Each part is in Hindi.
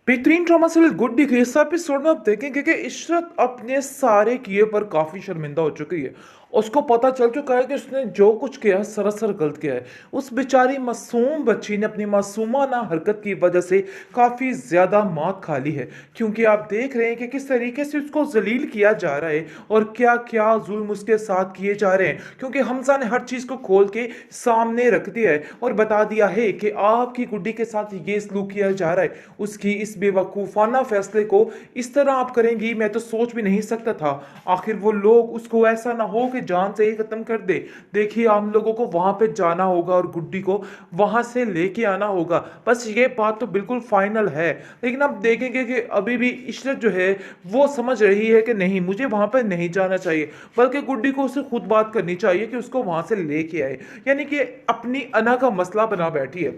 बेहतरीन ड्रामा सीरियल गुड डे के इस एपिसोड में आप देखेंगे कि इशरत अपने सारे किए पर काफ़ी शर्मिंदा हो चुकी है। उसको पता चल चुका है कि उसने जो कुछ किया है सरासर गलत किया है। उस बेचारी मासूम बच्ची ने अपनी मासूमाना हरकत की वजह से काफ़ी ज़्यादा मात खा ली है, क्योंकि आप देख रहे हैं कि किस तरीके से उसको जलील किया जा रहा है और क्या क्या जुल्म उसके साथ किए जा रहे हैं, क्योंकि हमजा ने हर चीज़ को खोल के सामने रख दिया है और बता दिया है कि आपकी गुड्डी के साथ ये सलूक किया जा रहा है। उसकी इस बेवकूफ़ाना फैसले को इस तरह आप करेंगी, मैं तो सोच भी नहीं सकता था। आखिर वो लोग उसको ऐसा ना हो कि जान से ही ख़त्म कर दे। देखिए, हम लोगों को वहाँ पे जाना होगा और गुड्डी को वहाँ से लेके आना होगा। बस ये बात तो बिल्कुल फाइनल है। लेकिन आप देखेंगे कि अभी भी इशरत जो है वो समझ रही है कि नहीं, मुझे वहाँ पर नहीं जाना चाहिए, बल्कि गुड्डी को उससे खुद बात करनी चाहिए कि उसको वहाँ से लेके आए। यानी कि अपनी अना का मसला बना बैठी है।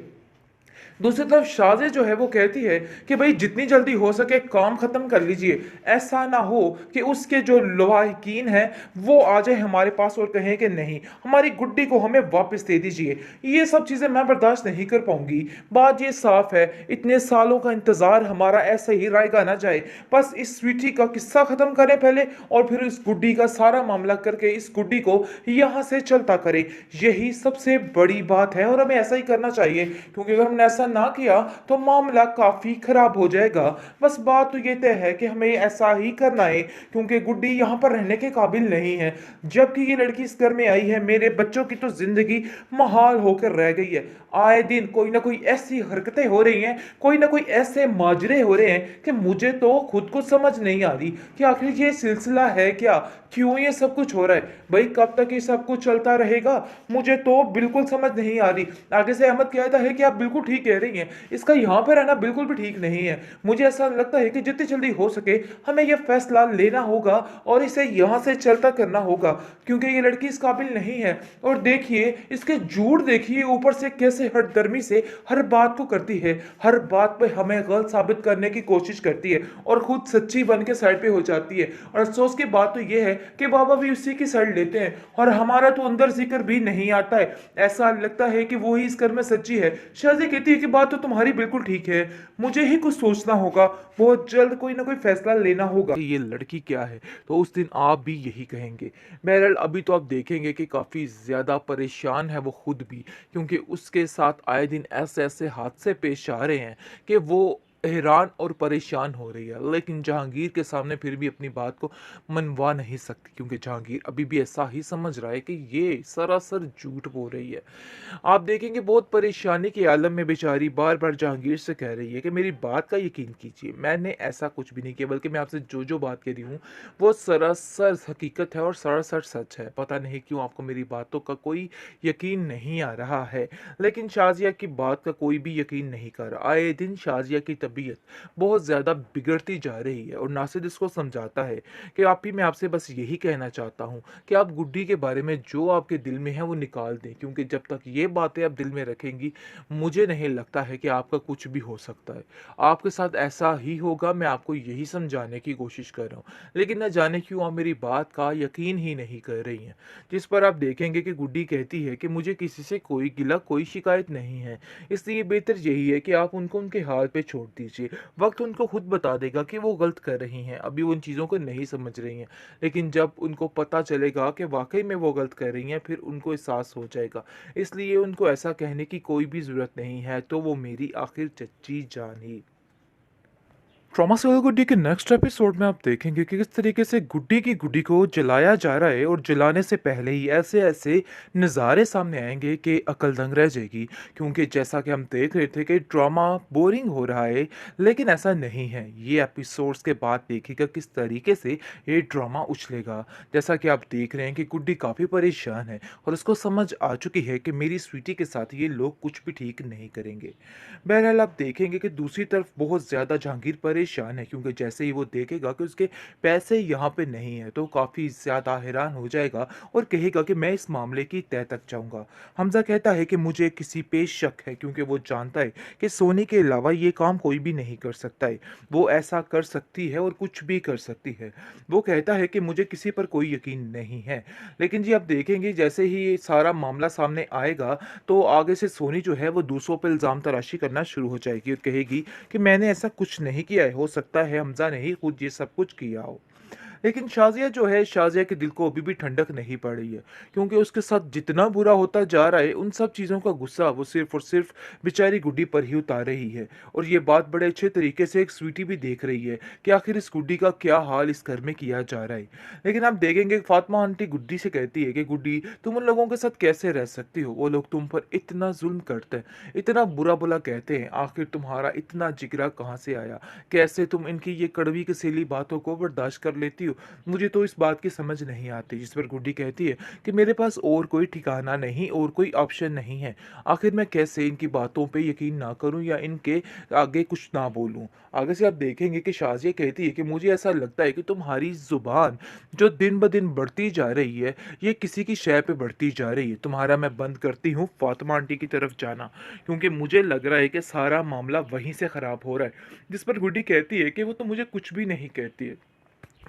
दूसरी तरफ शाज़े जो है वो कहती है कि भाई जितनी जल्दी हो सके काम ख़त्म कर लीजिए। ऐसा ना हो कि उसके जो लवाहिकीन हैं वो आ जाए हमारे पास और कहें कि नहीं, हमारी गुड्डी को हमें वापस दे दीजिए। ये सब चीज़ें मैं बर्दाश्त नहीं कर पाऊंगी। बात ये साफ है, इतने सालों का इंतज़ार हमारा ऐसे ही रायगा ना जाए। बस इस स्वीटी का किस्सा ख़त्म करें पहले, और फिर इस गुड्डी का सारा मामला करके इस गुड्डी को यहाँ से चलता करें। यही सबसे बड़ी बात है और हमें ऐसा ही करना चाहिए, क्योंकि अगर हमने ऐसा ना किया तो मामला काफ़ी ख़राब हो जाएगा। बस बात तो ये तय है कि हमें ऐसा ही करना है, क्योंकि गुड्डी यहाँ पर रहने के काबिल नहीं है। जबकि ये लड़की इस घर में आई है, मेरे बच्चों की तो ज़िंदगी महाल होकर रह गई है। आए दिन कोई ना कोई ऐसी हरकतें हो रही हैं, कोई ना कोई ऐसे माजरे हो रहे हैं कि मुझे तो खुद को समझ नहीं आ रही कि आखिर ये सिलसिला है क्या, क्यों ये सब कुछ हो रहा है। भाई कब तक ये सब कुछ चलता रहेगा, मुझे तो बिल्कुल समझ नहीं आ रही। आगे से अहमद कहता है कि आप बिल्कुल ठीक कह रही हैं, इसका यहाँ पर रहना बिल्कुल भी ठीक नहीं है। मुझे ऐसा लगता है कि जितनी जल्दी हो सके हमें यह फैसला लेना होगा और इसे यहाँ से चलता करना होगा, क्योंकि ये लड़की इस काबिल नहीं है। और देखिए इसके झूठ, देखिए ऊपर से कैसे हठधर्मी से हर बात को करती है, हर बात पे हमें गलत साबित करने की कोशिश करती है और खुद सच्ची बन के साइड पे हो जाती है। और अफसोस की बात तो यह है कि बाबा भी उसी की साइड लेते हैं और हमारा तो अंदर जिक्र भी नहीं आता है। ऐसा लगता है कि वो ही इस घर में सच्ची है। शादी कहती है कि बात तो तुम्हारी बिल्कुल ठीक है, मुझे ही कुछ सोचना होगा, बहुत जल्द कोई ना कोई फैसला लेना होगा कि ये लड़की क्या है। तो उस दिन आप भी यही कहेंगे। बहरहाल अभी तो आप देखेंगे कि काफ़ी ज़्यादा परेशान है वो खुद भी, क्योंकि उसके साथ आए दिन ऐसे ऐसे हादसे पेश आ रहे हैं कि वो हैरान और परेशान हो रही है। लेकिन जहांगीर के सामने फिर भी अपनी बात को मनवा नहीं सकती, क्योंकि जहांगीर अभी भी ऐसा ही समझ रहा है कि ये सरासर झूठ बोल रही है। आप देखेंगे बहुत परेशानी के आलम में बेचारी बार बार जहांगीर से कह रही है कि मेरी बात का यकीन कीजिए, मैंने ऐसा कुछ भी नहीं किया, बल्कि मैं आपसे जो जो बात कह रही हूँ वो सरासर हकीकत है और सरासर सच है। पता नहीं क्यों आपको मेरी बातों का कोई यकीन नहीं आ रहा है। लेकिन शाजिया की बात का कोई भी यकीन नहीं कर रहा। आए दिन शाजिया की तबीयत बहुत ज़्यादा बिगड़ती जा रही है और नासिर इसको समझाता है कि आप ही, मैं आपसे बस यही कहना चाहता हूँ कि आप गुड्डी के बारे में जो आपके दिल में है वो निकाल दें, क्योंकि जब तक ये बातें आप दिल में रखेंगी मुझे नहीं लगता है कि आपका कुछ भी हो सकता है। आपके साथ ऐसा ही होगा, मैं आपको यही समझाने की कोशिश कर रहा हूँ। लेकिन न जाने क्यों आप मेरी बात का यकीन ही नहीं कर रही हैं। जिस पर आप देखेंगे कि गुड्डी कहती है कि मुझे किसी से कोई गिला, कोई शिकायत नहीं है, इसलिए बेहतर यही है कि आप उनको उनके हाल पे छोड़ दीजिए। वक्त उनको खुद बता देगा कि वो गलत कर रही हैं, अभी वो उन चीज़ों को नहीं समझ रही हैं। लेकिन जब उनको पता चलेगा कि वाकई में वो गलत कर रही हैं, फिर उनको एहसास हो जाएगा। इसलिए उनको ऐसा कहने की कोई भी ज़रूरत नहीं है, तो वो मेरी आखिर चच्ची जान ही। ट्रॉमा सर्कल गुड्डी के नेक्स्ट एपिसोड में आप देखेंगे कि किस तरीके से गुड्डी की गुड्डी को जलाया जा रहा है और जलाने से पहले ही ऐसे ऐसे नज़ारे सामने आएंगे कि अकल दंग रह जाएगी। क्योंकि जैसा कि हम देख रहे थे कि ड्रामा बोरिंग हो रहा है, लेकिन ऐसा नहीं है। ये एपिसोड्स के बाद देखिएगा किस तरीके से ये ड्रामा उछलेगा। जैसा कि आप देख रहे हैं कि गुड्डी काफ़ी परेशान है और उसको समझ आ चुकी है कि मेरी स्वीटी के साथ ये लोग कुछ भी ठीक नहीं करेंगे। बहरहाल आप देखेंगे कि दूसरी तरफ बहुत ज़्यादा जहांगीर परेशान परेशान है, क्योंकि जैसे ही वो देखेगा कि उसके पैसे यहाँ पे नहीं हैं, तो काफ़ी ज़्यादा हैरान हो जाएगा और कहेगा कि मैं इस मामले की तह तक जाऊँगा। हमज़ा कहता है कि मुझे किसी पे शक है, क्योंकि वो जानता है कि सोनी के अलावा ये काम कोई भी नहीं कर सकता है। वो ऐसा कर सकती है और कुछ भी कर सकती है। वो कहता है कि मुझे किसी पर कोई यकीन नहीं है। लेकिन जी आप देखेंगे जैसे ही ये सारा मामला सामने आएगा, तो आगे से सोनी जो है वो दूसरों पे इल्ज़ाम तराशी करना शुरू हो जाएगी और कहेगी कि मैंने ऐसा कुछ नहीं किया है, हो सकता है हमज़ा ने ही खुद ये सब कुछ किया हो। लेकिन शाज़िया जो है, शाज़िया के दिल को अभी भी ठंडक नहीं पड़ रही है, क्योंकि उसके साथ जितना बुरा होता जा रहा है, उन सब चीज़ों का गुस्सा वो सिर्फ़ और सिर्फ़ बेचारी गुड्डी पर ही उतार रही है। और ये बात बड़े अच्छे तरीके से एक स्वीटी भी देख रही है कि आखिर इस गुड्डी का क्या हाल इस घर में किया जा रहा है। लेकिन आप देखेंगे फ़ातिमा आंटी गुड्डी से कहती है कि गुड्डी, तुम उन लोगों के साथ कैसे रह सकती हो? वो लोग तुम पर इतना ज़ुल्म करते हैं, इतना बुरा-भला कहते हैं, आखिर तुम्हारा इतना जिगरा कहाँ से आया? कैसे तुम इनकी ये कड़वी कसीली बातों को बर्दाश्त कर लेती हो? मुझे तो इस बात की समझ नहीं आती। जिस पर गुड्डी कहती है कि मेरे पास और कोई ठिकाना नहीं और कोई ऑप्शन नहीं है। आखिर मैं कैसे इनकी बातों पे यकीन ना करूं या इनके आगे कुछ ना बोलूं। आगे से आप देखेंगे कि शाज़िया कहती है कि मुझे ऐसा लगता है कि तुम्हारी ज़ुबान जो दिन ब दिन बढ़ती जा रही है, ये किसी की शय पे बढ़ती जा रही है। तुम्हारा मैं बंद करती हूँ फ़ातिमा आंटी की तरफ जाना, क्योंकि मुझे लग रहा है कि सारा मामला वहीं से ख़राब हो रहा है। जिस पर गुड्डी कहती है कि वो तो मुझे कुछ भी नहीं कहती है।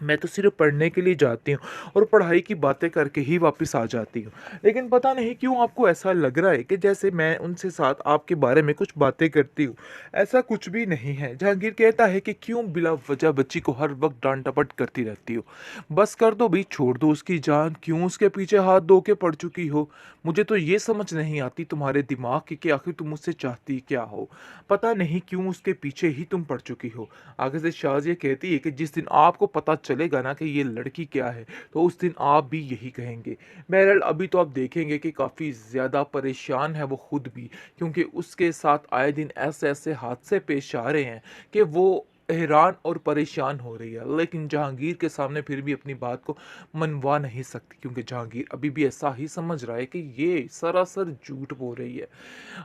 मैं तो सिर्फ़ पढ़ने के लिए जाती हूँ और पढ़ाई की बातें करके ही वापस आ जाती हूँ। लेकिन पता नहीं क्यों आपको ऐसा लग रहा है कि जैसे मैं उनसे साथ आपके बारे में कुछ बातें करती हूँ। ऐसा कुछ भी नहीं है। जहांगीर कहता है कि क्यों बिला वजह बच्ची को हर वक़्त डाँट-डपट करती रहती हो? बस कर दो भई, छोड़ दो उसकी जान, क्यों उसके पीछे हाथ धो के पड़ चुकी हो? मुझे तो ये समझ नहीं आती तुम्हारे दिमाग की कि आखिर तुम मुझसे चाहती क्या हो? पता नहीं क्यों उसके पीछे ही तुम पड़ चुकी हो। आगे से शाज़िया कहती है कि जिस दिन आपको पता चलेगा ना कि ये लड़की क्या है, तो उस दिन आप भी यही कहेंगे। बहरहाल अभी तो आप देखेंगे कि काफ़ी ज़्यादा परेशान है वो खुद भी, क्योंकि उसके साथ आए दिन ऐसे-ऐसे हादसे पेश आ रहे हैं कि वो हैरान और परेशान हो रही है। लेकिन जहांगीर के सामने फिर भी अपनी बात को मनवा नहीं सकती, क्योंकि जहांगीर अभी भी ऐसा ही समझ रहा है कि ये सरासर झूठ बोल रही है।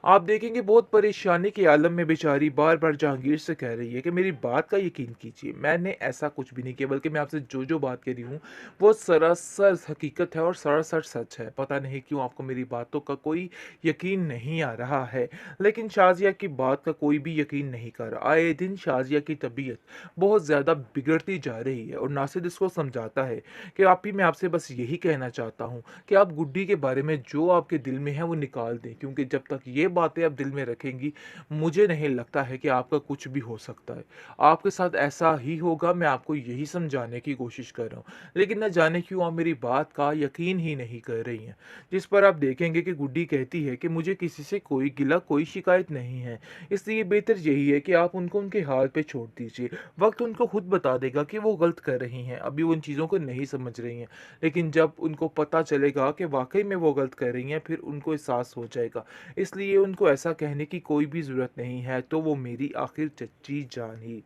आप देखेंगे बहुत परेशानी के आलम में बेचारी बार-बार जहांगीर से कह रही है कि मेरी बात का यकीन कीजिए, मैंने ऐसा कुछ भी नहीं किया, बल्कि मैं आपसे जो-जो बात कह रही हूँ, वो सरासर हकीकत है और सरासर सच है। पता नहीं क्यों आपको मेरी बातों का कोई यकीन नहीं आ रहा है। लेकिन शाज़िया की बात का कोई भी यकीन नहीं कर रहा। आए दिन शाज़िया की तबीयत बहुत ज़्यादा बिगड़ती जा रही है और नासिर इसको समझाता है कि आप ही, मैं आपसे बस यही कहना चाहता हूँ कि आप गुड्डी के बारे में जो आपके दिल में है वो निकाल दें, क्योंकि जब तक ये बातें आप दिल में रखेंगी, मुझे नहीं लगता है कि आपका कुछ भी हो सकता है। आपके साथ ऐसा ही होगा, मैं आपको यही समझाने की कोशिश कर रहा हूँ। लेकिन न जाने क्यों आप मेरी बात का यकीन ही नहीं कर रही हैं। जिस पर आप देखेंगे कि गुड्डी कहती है कि मुझे किसी से कोई गिला, कोई शिकायत नहीं है। इसलिए बेहतर यही है कि आप उनको उनके हाल पे छोड़ दीजिए। वक़्त उनको खुद बता देगा कि वो गलत कर रही हैं। अभी वो इन चीज़ों को नहीं समझ रही हैं। लेकिन जब उनको पता चलेगा कि वाक़ई में वो गलत कर रही हैं, फिर उनको एहसास हो जाएगा। इसलिए उनको ऐसा कहने की कोई भी ज़रूरत नहीं है, तो वो मेरी आखिर चच्ची जान ही।